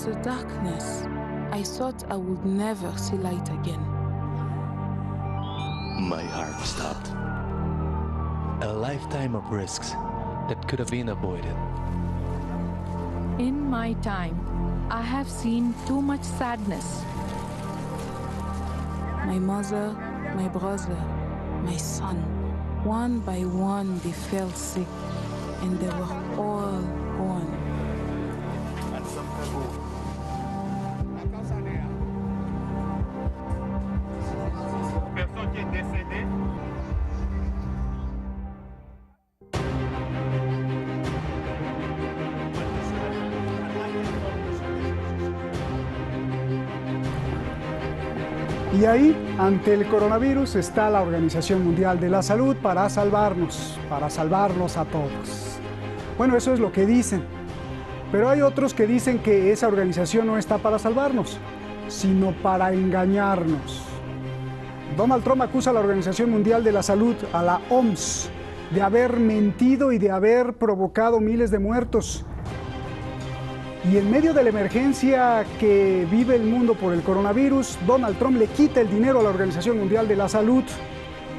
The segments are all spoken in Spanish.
a darkness. I thought I would never see light again. My heart stopped. A lifetime of risks that could have been avoided. In my time, I have seen too much sadness. My mother, my brother, my son, one by one they fell sick, and they were all gone. Y ahí, ante el coronavirus, está la Organización Mundial de la Salud para salvarnos, para salvarlos a todos. Bueno, eso es lo que dicen. Pero hay otros que dicen que esa organización no está para salvarnos, sino para engañarnos. Donald Trump acusa a la Organización Mundial de la Salud, a la OMS, de haber mentido y de haber provocado miles de muertos. Y en medio de la emergencia que vive el mundo por el coronavirus, Donald Trump le quita el dinero a la Organización Mundial de la Salud.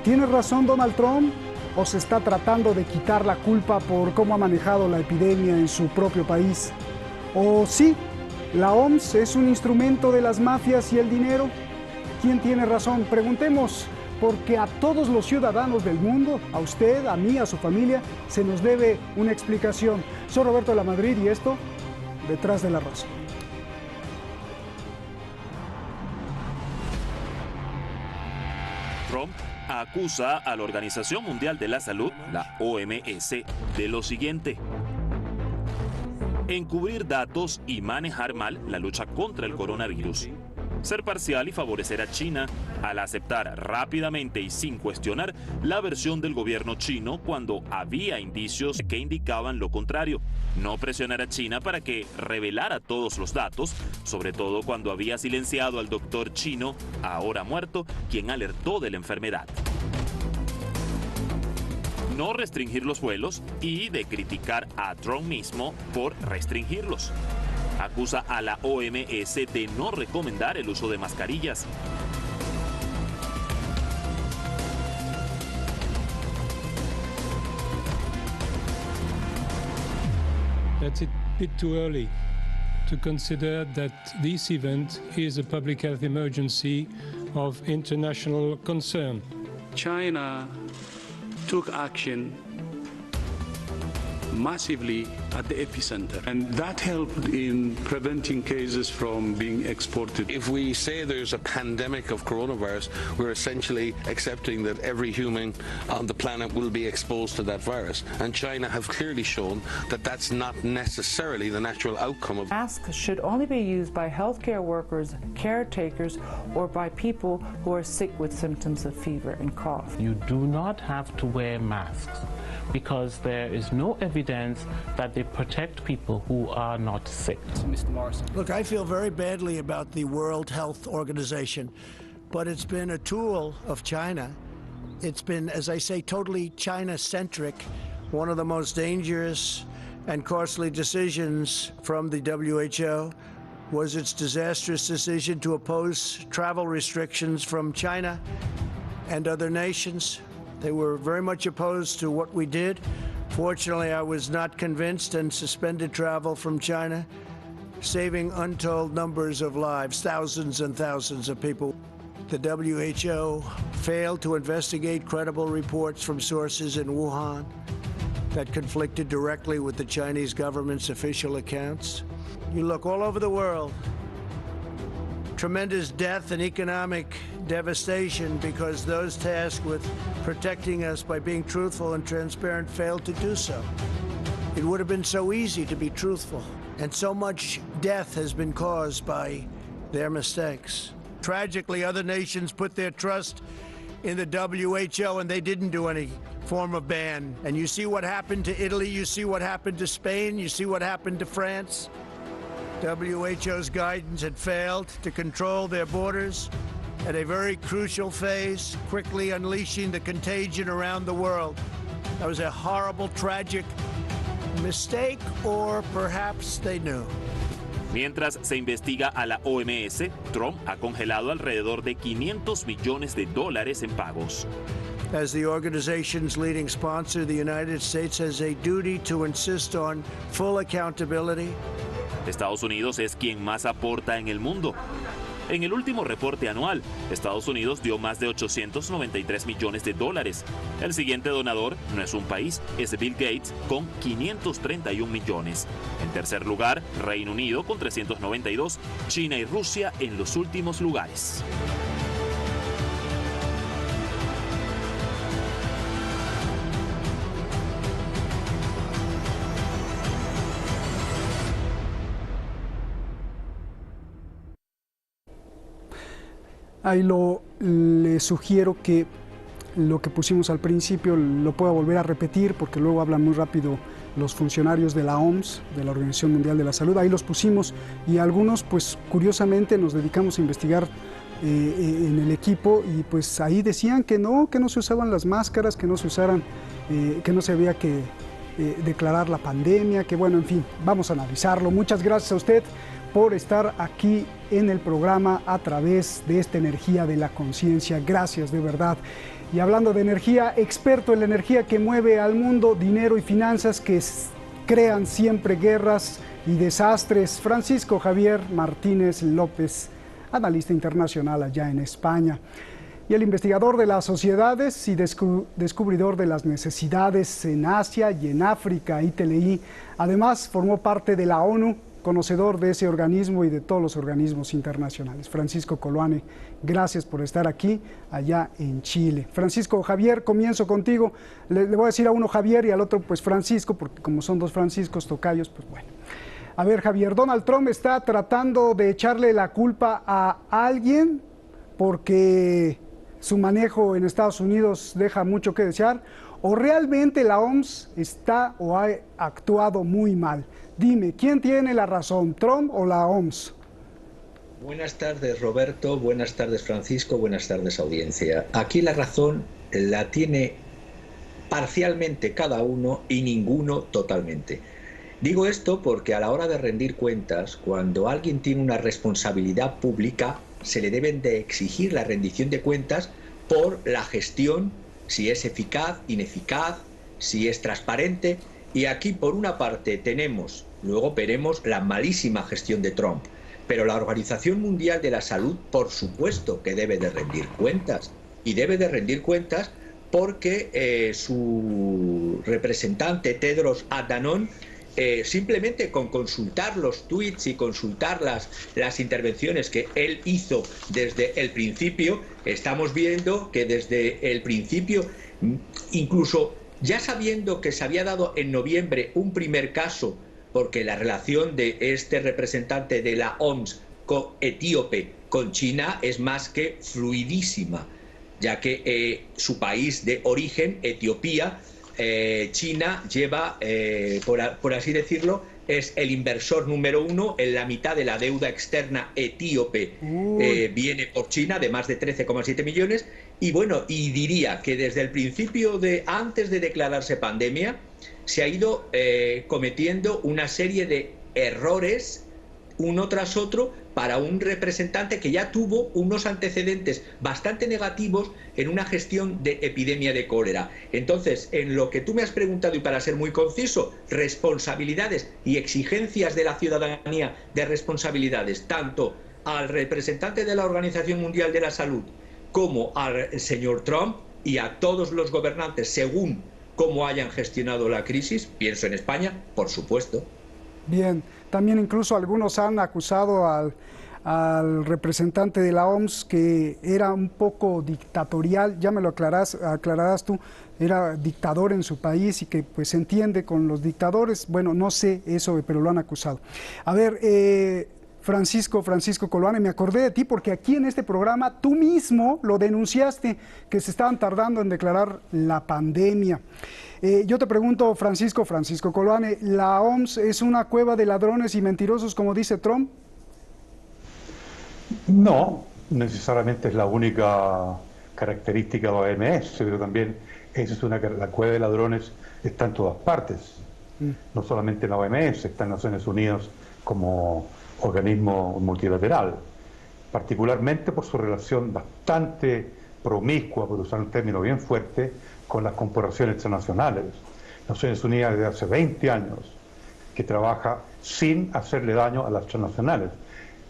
¿Tiene razón Donald Trump? ¿O se está tratando de quitar la culpa por cómo ha manejado la epidemia en su propio país? ¿O sí, la OMS es un instrumento de las mafias y el dinero? ¿Quién tiene razón? Preguntemos, porque a todos los ciudadanos del mundo, a usted, a mí, a su familia, se nos debe una explicación. Soy Roberto de la Madrid y esto, Detrás de la Rosa. Trump acusa a la Organización Mundial de la Salud, la OMS, de lo siguiente: encubrir datos y manejar mal la lucha contra el coronavirus, ser parcial y favorecer a China al aceptar rápidamente y sin cuestionar la versión del gobierno chino cuando había indicios que indicaban lo contrario, no presionar a China para que revelara todos los datos, sobre todo cuando había silenciado al doctor chino, ahora muerto, quien alertó de la enfermedad. No restringir los vuelos y de criticar a Trump mismo por restringirlos. Acusa a la OMS de no recomendar el uso de mascarillas. That's a bit too early to consider that this event is a public health emergency of international concern. China took action massively at the epicenter, and that helped in preventing cases from being exported. If we say there's a pandemic of coronavirus, we're essentially accepting that every human on the planet will be exposed to that virus. And China have clearly shown that that's not necessarily the natural outcome of. Masks should only be used by healthcare workers, caretakers, or by people who are sick with symptoms of fever and cough. You do not have to wear masks because there is no evidence that they protect people who are not sick. Mr. Morrison. Look, I feel very badly about the World Health Organization, but it's been a tool of China. It's been, as I say, totally China-centric. One of the most dangerous and costly decisions from the WHO was its disastrous decision to oppose travel restrictions from China and other nations. They were very much opposed to what we did. Fortunately, I was not convinced and suspended travel from China, saving untold numbers of lives, thousands and thousands of people. The WHO failed to investigate credible reports from sources in Wuhan that conflicted directly with the Chinese government's official accounts. You look all over the world, tremendous death and economic devastation because those tasked with protecting us by being truthful and transparent failed to do so. It would have been so easy to be truthful, and so much death has been caused by their mistakes. Tragically, other nations put their trust in the WHO and they didn't do any form of ban. And you see what happened to Italy, you see what happened to Spain, you see what happened to France. WHO's guidance had failed to control their borders at a very crucial phase, quickly unleashing the contagion around the world. That was a horrible, tragic mistake, or perhaps they knew. Mientras se investiga a la OMS, Trump ha congelado alrededor de $500 millones en pagos. As the organization's leading sponsor, the United States has a duty to insist on full accountability. Estados Unidos es quien más aporta en el mundo. En el último reporte anual, Estados Unidos dio más de $893 millones. El siguiente donador no es un país, es Bill Gates con 531 millones. En tercer lugar, Reino Unido con 392, China y Rusia en los últimos lugares. Ahí le sugiero que lo que pusimos al principio lo pueda volver a repetir, porque luego hablan muy rápido los funcionarios de la OMS, de la Organización Mundial de la Salud. Ahí los pusimos y algunos, pues curiosamente, nos dedicamos a investigar en el equipo y pues ahí decían que no se usaban las máscaras, que no se usaran, que no se había que declarar la pandemia, que bueno, en fin, vamos a analizarlo. Muchas gracias a usted por estar aquí en el programa a través de esta energía de la conciencia. Gracias, de verdad. Y hablando de energía, experto en la energía que mueve al mundo, dinero y finanzas que crean siempre guerras y desastres, Francisco Javier Martínez López, analista internacional allá en España. Y el investigador de las sociedades y descubridor de las necesidades en Asia y en África, ITLI. Además, formó parte de la ONU, conocedor de ese organismo y de todos los organismos internacionales. Francisco Coloane, gracias por estar aquí, allá en Chile. Francisco Javier, comienzo contigo. Le voy a decir a uno Javier y al otro pues Francisco, porque como son dos Franciscos tocayos, pues bueno. A ver, Javier, Donald Trump está tratando de echarle la culpa a alguien porque su manejo en Estados Unidos deja mucho que desear, o realmente la OMS está o ha actuado muy mal. Dime, ¿quién tiene la razón, Trump o la OMS? Buenas tardes, Roberto. Buenas tardes, Francisco. Buenas tardes, audiencia. Aquí la razón la tiene parcialmente cada uno y ninguno totalmente. Digo esto porque a la hora de rendir cuentas, cuando alguien tiene una responsabilidad pública, se le deben de exigir la rendición de cuentas por la gestión, si es eficaz, ineficaz, si es transparente. Y aquí, por una parte, tenemos, luego veremos, la malísima gestión de Trump. Pero la Organización Mundial de la Salud, por supuesto que debe de rendir cuentas. Y debe de rendir cuentas porque su representante, Tedros Adhanom, simplemente con consultar los tweets y consultar las intervenciones que él hizo desde el principio, estamos viendo que desde el principio, incluso ya sabiendo que se había dado en noviembre un primer caso, porque la relación de este representante de la OMS etíope con China es más que fluidísima, ya que su país de origen, Etiopía, China lleva, por así decirlo, es el inversor número 1 en la mitad de la deuda externa etíope. Viene por China de más de 13,7 millones. Y bueno, y diría que desde el principio antes de declararse pandemia, se ha ido cometiendo una serie de errores uno tras otro para un representante que ya tuvo unos antecedentes bastante negativos en una gestión de epidemia de cólera. Entonces, en lo que tú me has preguntado, y para ser muy conciso, responsabilidades y exigencias de la ciudadanía de responsabilidades, tanto al representante de la Organización Mundial de la Salud como al señor Trump y a todos los gobernantes según cómo hayan gestionado la crisis, pienso en España, por supuesto. Bien, también incluso algunos han acusado al representante de la OMS que era un poco dictatorial, ya me lo aclararás tú, era dictador en su país y que pues se entiende con los dictadores. Bueno, no sé eso, pero lo han acusado. A ver, Francisco Coloane, me acordé de ti porque aquí en este programa tú mismo lo denunciaste, que se estaban tardando en declarar la pandemia. Yo te pregunto, Francisco Coloane, ¿la OMS es una cueva de ladrones y mentirosos como dice Trump? No, necesariamente es la única característica de la OMS, pero también la cueva de ladrones está en todas partes, no solamente en la OMS, está en Naciones Unidas como organismo multilateral, particularmente por su relación bastante promiscua, por usar un término bien fuerte, con las corporaciones internacionales. Naciones Unidas desde hace 20 años que trabaja sin hacerle daño a las transnacionales.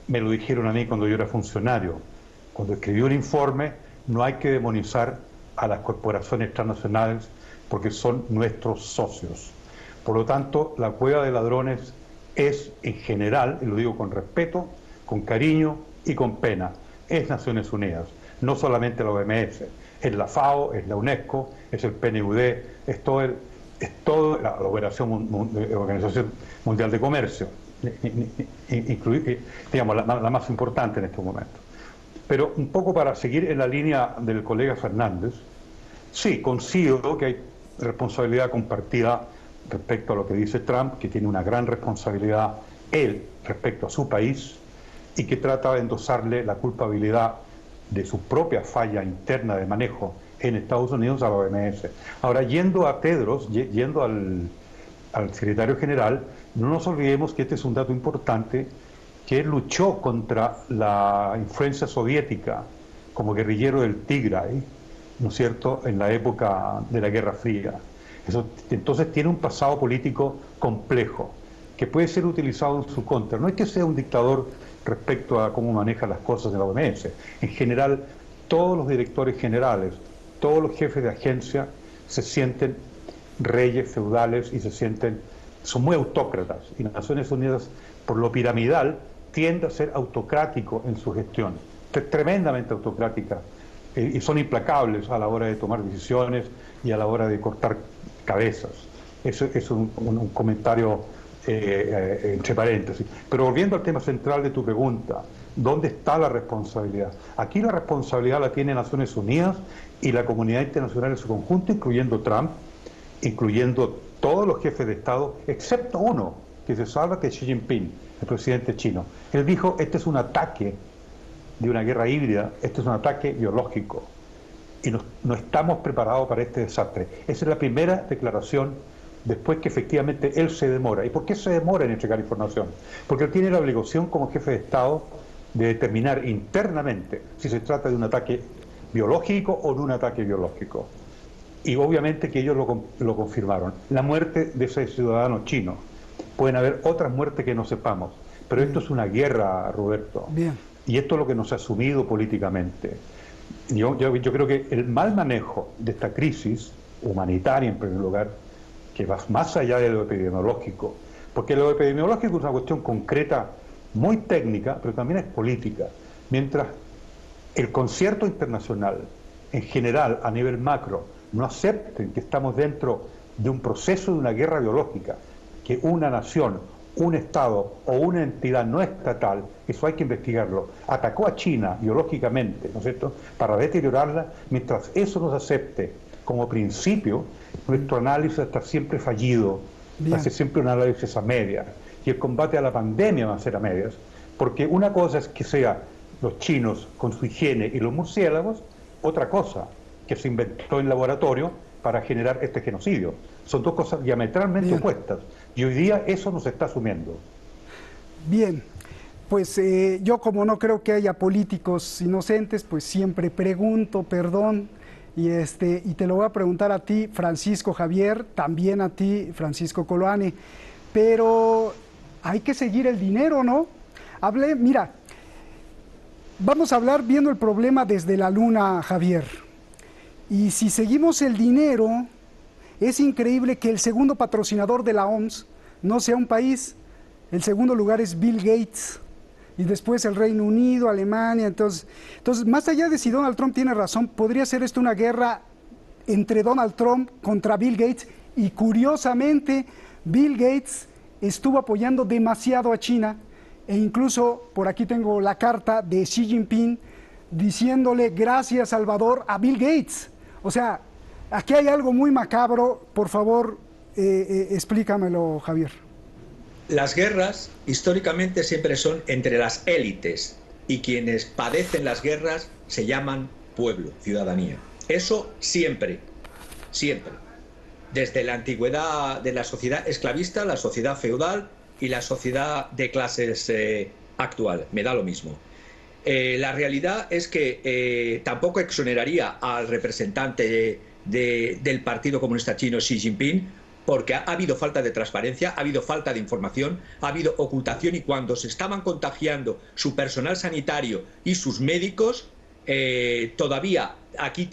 Me lo dijeron a mí cuando yo era funcionario. Cuando escribí un informe, no hay que demonizar a las corporaciones transnacionales porque son nuestros socios. Por lo tanto, la cueva de ladrones es en general, y lo digo con respeto, con cariño y con pena, es Naciones Unidas, no solamente la OMS, es la FAO, es la UNESCO, es el PNUD, es todo la Organización Mundial de Comercio, digamos, la más importante en este momento. Pero un poco para seguir en la línea del colega Fernández, sí, coincido que hay responsabilidad compartida respecto a lo que dice Trump, que tiene una gran responsabilidad él respecto a su país y que trata de endosarle la culpabilidad de su propia falla interna de manejo en Estados Unidos a la OMS. Ahora, yendo a Tedros, yendo al secretario general, no nos olvidemos que este es un dato importante, que él luchó contra la influencia soviética como guerrillero del Tigray, ¿no es cierto?, en la época de la Guerra Fría. Entonces tiene un pasado político complejo, que puede ser utilizado en su contra. No es que sea un dictador respecto a cómo maneja las cosas de la OMS. En general, todos los directores generales, todos los jefes de agencia se sienten reyes feudales y son muy autócratas. Y las Naciones Unidas, por lo piramidal, tiende a ser autocrático en su gestión, tremendamente autocrática, y son implacables a la hora de tomar decisiones y a la hora de cortar cabezas. Eso es un comentario entre paréntesis. Pero volviendo al tema central de tu pregunta, ¿dónde está la responsabilidad? Aquí la responsabilidad la tiene Naciones Unidas y la comunidad internacional en su conjunto, incluyendo Trump, incluyendo todos los jefes de Estado, excepto uno que se salva, que es Xi Jinping, el presidente chino. Él dijo, este es un ataque de una guerra híbrida, este es un ataque biológico y no estamos preparados para este desastre. Esa es la primera declaración después que efectivamente él se demora. ¿Y por qué se demora en entregar información? Porque él tiene la obligación como jefe de Estado de determinar internamente si se trata de un ataque biológico o de un ataque biológico. Y obviamente que ellos lo confirmaron. La muerte de ese ciudadano chino. Pueden haber otras muertes que no sepamos, pero esto es una guerra, Roberto. Bien. Y esto es lo que nos ha asumido políticamente. Yo creo que el mal manejo de esta crisis humanitaria, en primer lugar, que va más allá de lo epidemiológico, porque lo epidemiológico es una cuestión concreta, muy técnica, pero también es política. Mientras el concierto internacional, en general, a nivel macro, no acepten que estamos dentro de un proceso de una guerra biológica, que una nación, un Estado o una entidad no estatal, eso hay que investigarlo, atacó a China biológicamente, ¿no es cierto?, para deteriorarla. Mientras eso no se acepte como principio, nuestro análisis está siempre fallido, va a ser siempre un análisis a medias, y el combate a la pandemia va a ser a medias, porque una cosa es que sea los chinos con su higiene y los murciélagos, otra cosa que se inventó en laboratorio para generar este genocidio. Son dos cosas diametralmente opuestas, y hoy día eso nos está asumiendo. Bien, pues yo como no creo que haya políticos inocentes, pues siempre pregunto, perdón, y te lo voy a preguntar a ti, Francisco Javier, también a ti, Francisco Coloane, pero hay que seguir el dinero, ¿no? Mira, vamos a hablar viendo el problema desde la luna, Javier, y si seguimos el dinero, es increíble que el segundo patrocinador de la OMS no sea un país. El segundo lugar es Bill Gates, y después el Reino Unido, Alemania. Entonces, más allá de si Donald Trump tiene razón, podría ser esto una guerra entre Donald Trump contra Bill Gates, y curiosamente Bill Gates estuvo apoyando demasiado a China, e incluso por aquí tengo la carta de Xi Jinping diciéndole gracias, Salvador, a Bill Gates. O sea, aquí hay algo muy macabro. Por favor, explícamelo, Javier. Las guerras históricamente siempre son entre las élites, y quienes padecen las guerras se llaman pueblo, ciudadanía. Eso siempre, siempre. Desde la antigüedad de la sociedad esclavista, la sociedad feudal, y la sociedad de clases actual, me da lo mismo. La realidad es que tampoco exoneraría al representante del Partido Comunista Chino, Xi Jinping, porque ha habido falta de transparencia, ha habido falta de información, ha habido ocultación, y cuando se estaban contagiando su personal sanitario y sus médicos, todavía aquí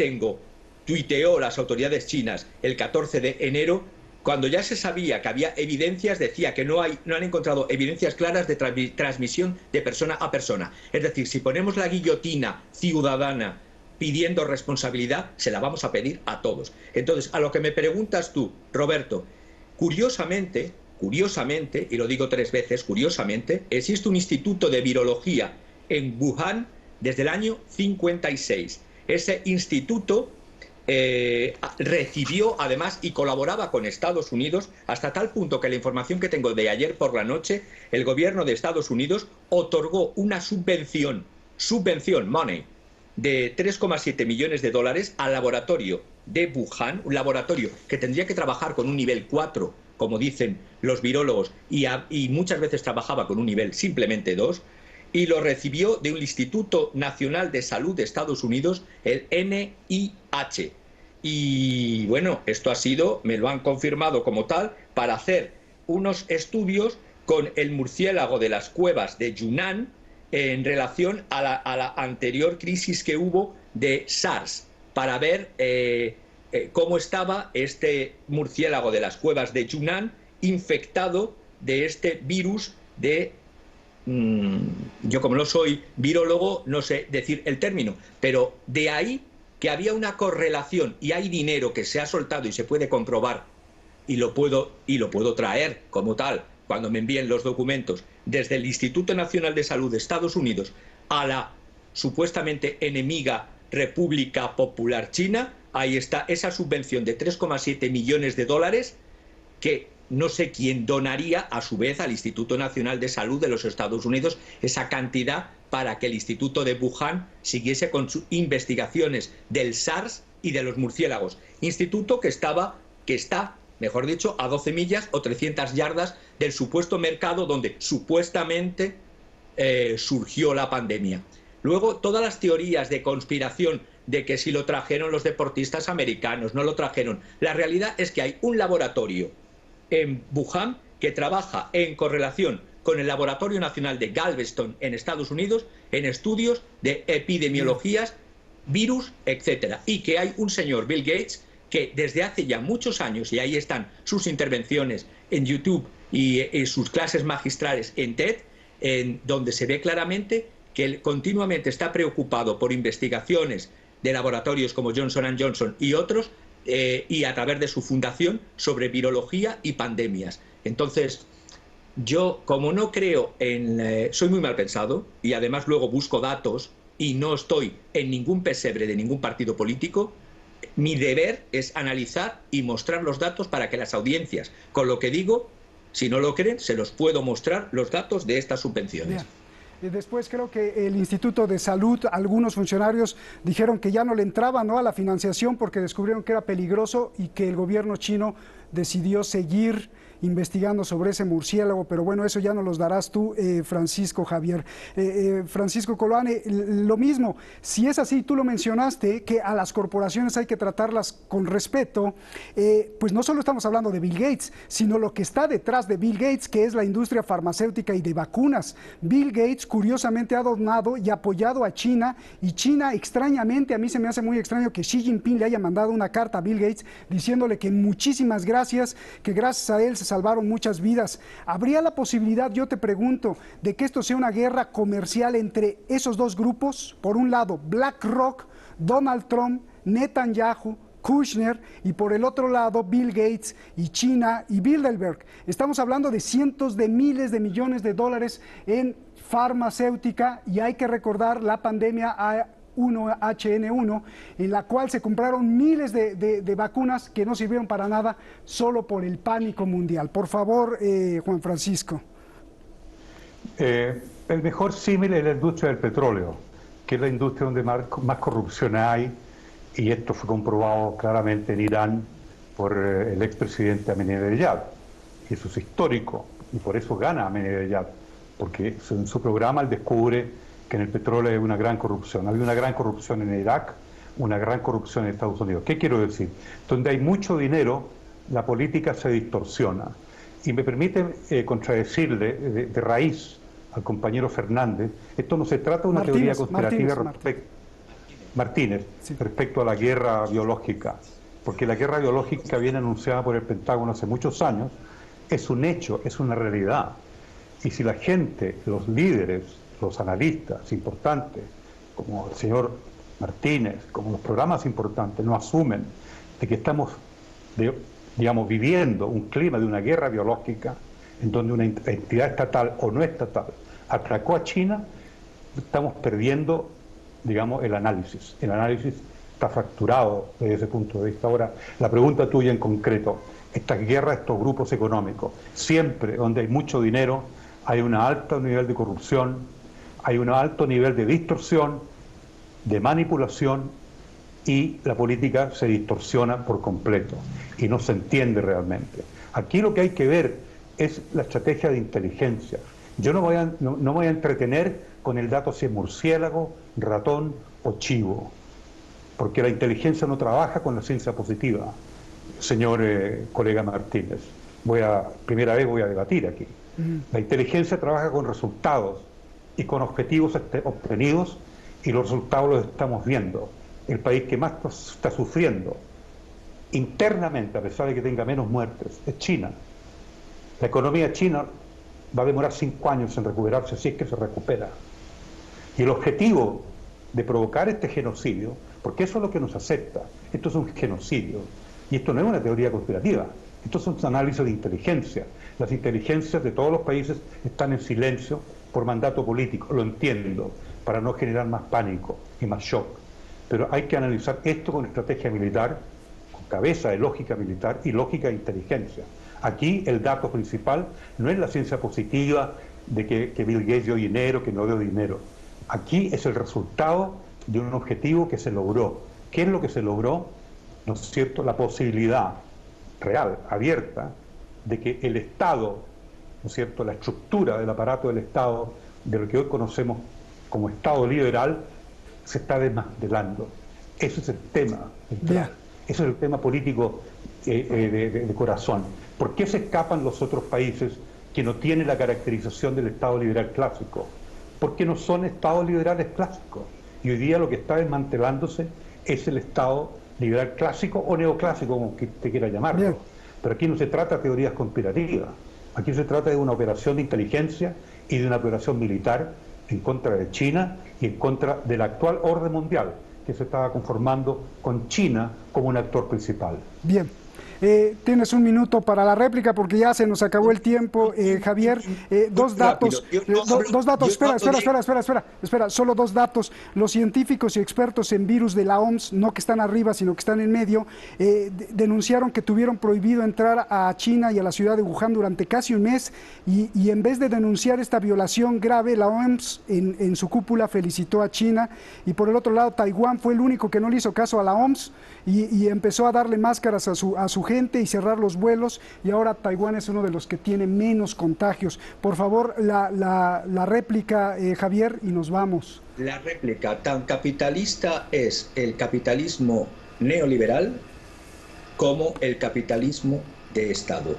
tuiteó las autoridades chinas el 14 de enero, cuando ya se sabía que había evidencias, decía que no han encontrado evidencias claras de transmisión de persona a persona. Es decir, si ponemos la guillotina ciudadana pidiendo responsabilidad, se la vamos a pedir a todos. Entonces, a lo que me preguntas tú, Roberto, curiosamente, y lo digo 3 veces, curiosamente, existe un instituto de virología en Wuhan desde el año 56. Ese instituto recibió además y colaboraba con Estados Unidos, hasta tal punto que la información que tengo de ayer por la noche, el gobierno de Estados Unidos otorgó una subvención, money, de 3,7 millones de dólares al laboratorio de Wuhan, un laboratorio que tendría que trabajar con un nivel 4, como dicen los virólogos, y muchas veces trabajaba con un nivel simplemente 2, y lo recibió de un Instituto Nacional de Salud de Estados Unidos, el NIH. Y bueno, esto me lo han confirmado como tal, para hacer unos estudios con el murciélago de las cuevas de Yunnan en relación a la anterior crisis que hubo de SARS, para ver cómo estaba este murciélago de las cuevas de Yunnan infectado de este virus de... yo como no soy virólogo no sé decir el término, pero de ahí que había una correlación, y hay dinero que se ha soltado y se puede comprobar, y lo puedo traer como tal cuando me envíen los documentos, desde el Instituto Nacional de Salud de Estados Unidos a la supuestamente enemiga República Popular China. Ahí está esa subvención de 3,7 millones de dólares que no sé quién donaría a su vez al Instituto Nacional de Salud de los Estados Unidos esa cantidad para que el Instituto de Wuhan siguiese con sus investigaciones del SARS y de los murciélagos. Instituto que está, mejor dicho, a 12 millas o 300 yardas del supuesto mercado donde supuestamente surgió la pandemia. Luego, todas las teorías de conspiración de que si lo trajeron los deportistas americanos, no lo trajeron. La realidad es que hay un laboratorio en Wuhan que trabaja en correlación con el Laboratorio Nacional de Galveston en Estados Unidos en estudios de epidemiologías, virus, etcétera, y que hay un señor Bill Gates que desde hace ya muchos años, y ahí están sus intervenciones en YouTube y sus clases magistrales en TED, en donde se ve claramente que él continuamente está preocupado por investigaciones de laboratorios como Johnson & Johnson y otros, y a través de su fundación sobre virología y pandemias. Entonces, yo como no creo soy muy mal pensado, y además luego busco datos y no estoy en ningún pesebre de ningún partido político. Mi deber es analizar y mostrar los datos para que las audiencias, con lo que digo, si no lo creen, se los puedo mostrar los datos de estas subvenciones. Bien. Después creo que el Instituto de Salud, algunos funcionarios dijeron que ya no le entraban, ¿no?, a la financiación porque descubrieron que era peligroso y que el gobierno chino decidió seguir investigando sobre ese murciélago, pero bueno, eso ya nos los darás tú, Francisco Javier. Francisco Coloane, lo mismo, si es así, tú lo mencionaste, que a las corporaciones hay que tratarlas con respeto, pues no solo estamos hablando de Bill Gates, sino lo que está detrás de Bill Gates, que es la industria farmacéutica y de vacunas. Bill Gates, curiosamente, ha donado y apoyado a China, y China, extrañamente, a mí se me hace muy extraño que Xi Jinping le haya mandado una carta a Bill Gates diciéndole que muchísimas gracias, que gracias a él se salvaron muchas vidas. ¿Habría la posibilidad, yo te pregunto, de que esto sea una guerra comercial entre esos dos grupos? Por un lado, BlackRock, Donald Trump, Netanyahu, Kushner, y por el otro lado, Bill Gates y China y Bilderberg. Estamos hablando de cientos de miles de millones de dólares en farmacéutica, y hay que recordar la pandemia H1N1, en la cual se compraron miles de vacunas que no sirvieron para nada, solo por el pánico mundial. Por favor, Juan Francisco. El mejor símil es la industria del petróleo, que es la industria donde más corrupción hay, y esto fue comprobado claramente en Irán por el expresidente Ahmadinejad, y eso es histórico. y por eso gana Ahmadinejad, porque en su programa él descubre que en el petróleo hay una gran corrupción. Había una gran corrupción en Irak, una gran corrupción en Estados Unidos. ¿Qué quiero decir? Donde hay mucho dinero, la política se distorsiona. Y me permite contradecirle de raíz al compañero Fernández, esto no se trata de una teoría conspirativa respecto a la guerra biológica, porque la guerra biológica viene anunciada por el Pentágono hace muchos años, es un hecho, es una realidad. Y si la gente, los líderes, los analistas importantes, como el señor Martínez, como los programas importantes, no asumen de que estamos, digamos, viviendo un clima de una guerra biológica en donde una entidad estatal o no estatal atracó a China, estamos perdiendo, digamos, el análisis. El análisis está fracturado desde ese punto de vista. Ahora, la pregunta tuya en concreto, estas guerras, estos grupos económicos, siempre donde hay mucho dinero, hay un alto nivel de corrupción, hay un alto nivel de distorsión, de manipulación, y la política se distorsiona por completo y no se entiende realmente. Aquí lo que hay que ver es la estrategia de inteligencia. Yo no voy a entretener con el dato si es murciélago, ratón o chivo, porque la inteligencia no trabaja con la ciencia positiva, señor colega Martínez. Primera vez voy a debatir aquí. La inteligencia trabaja con resultados y con objetivos obtenidos, y los resultados los estamos viendo. El país que más está sufriendo internamente, a pesar de que tenga menos muertes, es China. La economía china va a demorar 5 años en recuperarse, si es que se recupera. Y el objetivo de provocar este genocidio, porque eso es lo que nos acepta, esto es un genocidio, y esto no es una teoría conspirativa, esto es un análisis de inteligencia. Las inteligencias de todos los países están en silencio por mandato político, lo entiendo, para no generar más pánico y más shock. Pero hay que analizar esto con estrategia militar, con cabeza de lógica militar y lógica de inteligencia. Aquí el dato principal no es la ciencia positiva de que Bill Gates dio dinero, que no dio dinero. Aquí es el resultado de un objetivo que se logró. ¿Qué es lo que se logró? ¿No es cierto? La posibilidad real, abierta, de que el Estado, ¿no es cierto?, la estructura del aparato del Estado, de lo que hoy conocemos como Estado liberal, se está desmantelando. Ese es el tema central. Ese es el tema político de corazón. ¿Por qué se escapan los otros países que no tienen la caracterización del Estado liberal clásico? Porque no son Estados liberales clásicos. Y hoy día lo que está desmantelándose es el Estado liberal clásico o neoclásico, como que te quiera llamarlo. Bien. Pero aquí no se trata de teorías conspirativas. Aquí se trata de una operación de inteligencia y de una operación militar en contra de China y en contra del actual orden mundial, que se estaba conformando con China como un actor principal. Bien. Tienes un minuto para la réplica porque ya se nos acabó el tiempo, Javier. Dos datos, espera, solo 2 datos. Los científicos y expertos en virus de la OMS, no que están arriba, sino que están en medio, denunciaron que tuvieron prohibido entrar a China y a la ciudad de Wuhan durante casi un mes, y en vez de denunciar esta violación grave, la OMS en su cúpula felicitó a China, y por el otro lado Taiwán fue el único que no le hizo caso a la OMS y empezó a darle máscaras a su gente y cerrar los vuelos, y ahora Taiwán es uno de los que tiene menos contagios. Por favor, la réplica, Javier, y nos vamos. La réplica: tan capitalista es el capitalismo neoliberal como el capitalismo de Estado.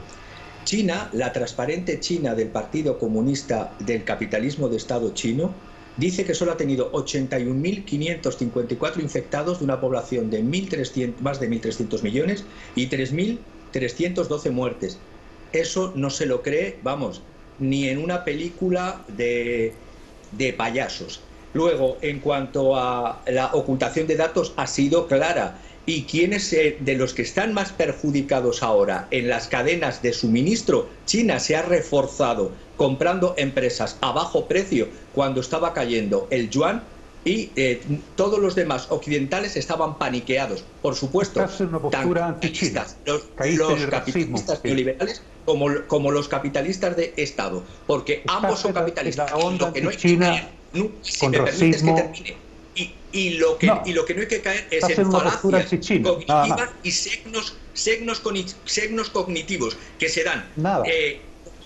China, la transparente China del Partido Comunista del capitalismo de Estado chino, dice que solo ha tenido 81.554 infectados de una población de más de 1.300 millones y 3.312 muertes. Eso no se lo cree, vamos, ni en una película de payasos. Luego, en cuanto a la ocultación de datos, ha sido clara. ¿Y quiénes de los que están más perjudicados ahora en las cadenas de suministro? China se ha reforzado comprando empresas a bajo precio cuando estaba cayendo el yuan, y todos los demás occidentales estaban paniqueados. Por supuesto, tanto los capitalistas neoliberales como los capitalistas de Estado, porque ambos son capitalistas. Lo que no hay que caer, si me permites que termine, y lo que no hay que caer es en falacias cognitivas y signos cognitivos que se dan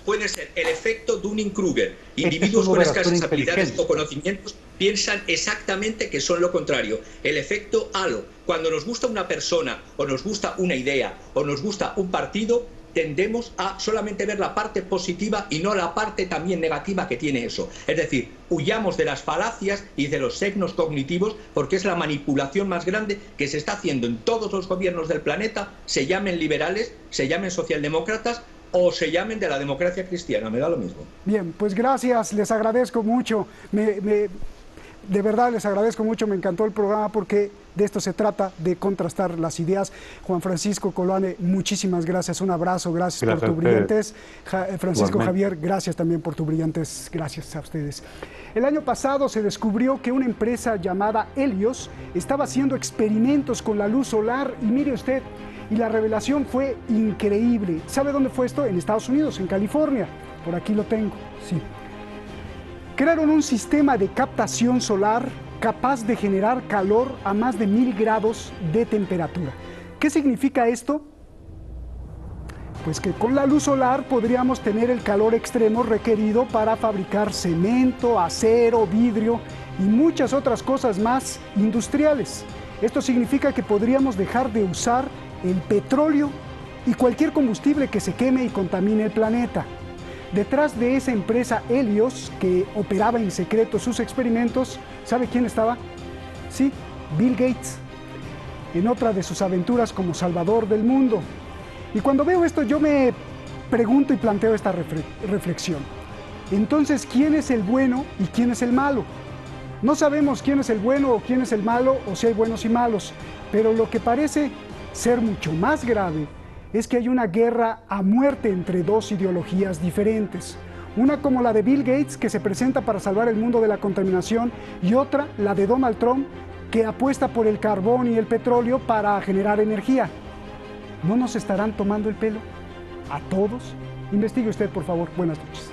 puede ser el efecto Dunning-Kruger. Individuos con escasas habilidades o conocimientos piensan exactamente que son lo contrario. El efecto halo. Cuando nos gusta una persona, o nos gusta una idea, o nos gusta un partido, tendemos a solamente ver la parte positiva y no la parte también negativa que tiene eso. Es decir, huyamos de las falacias y de los signos cognitivos, porque es la manipulación más grande que se está haciendo en todos los gobiernos del planeta, se llamen liberales, se llamen socialdemócratas o se llamen de la democracia cristiana, me da lo mismo. Bien, pues gracias, les agradezco mucho. De verdad les agradezco mucho, me encantó el programa porque de esto se trata, de contrastar las ideas. Juan Francisco Colane, muchísimas gracias, un abrazo, gracias por tu brillantez. Francisco Javier, gracias también por tu brillantez, gracias a ustedes. El año pasado se descubrió que una empresa llamada Helios estaba haciendo experimentos con la luz solar y mire usted, y la revelación fue increíble. ¿Sabe dónde fue esto? En Estados Unidos, en California. Por aquí lo tengo, sí. Crearon un sistema de captación solar capaz de generar calor a más de 1000 grados de temperatura. ¿Qué significa esto? Pues que con la luz solar podríamos tener el calor extremo requerido para fabricar cemento, acero, vidrio y muchas otras cosas más industriales. Esto significa que podríamos dejar de usar el petróleo y cualquier combustible que se queme y contamine el planeta. Detrás de esa empresa Helios, que operaba en secreto sus experimentos, ¿sabe quién estaba? Sí, Bill Gates, en otra de sus aventuras como salvador del mundo. Y cuando veo esto, yo me pregunto y planteo esta reflexión. Entonces, ¿quién es el bueno y quién es el malo? No sabemos quién es el bueno o quién es el malo, o si hay buenos y malos, pero lo que parece ser mucho más grave es que hay una guerra a muerte entre dos ideologías diferentes. Una como la de Bill Gates, que se presenta para salvar el mundo de la contaminación, y otra, la de Donald Trump, que apuesta por el carbón y el petróleo para generar energía. ¿No nos estarán tomando el pelo? ¿A todos? Investigue usted, por favor. Buenas noches.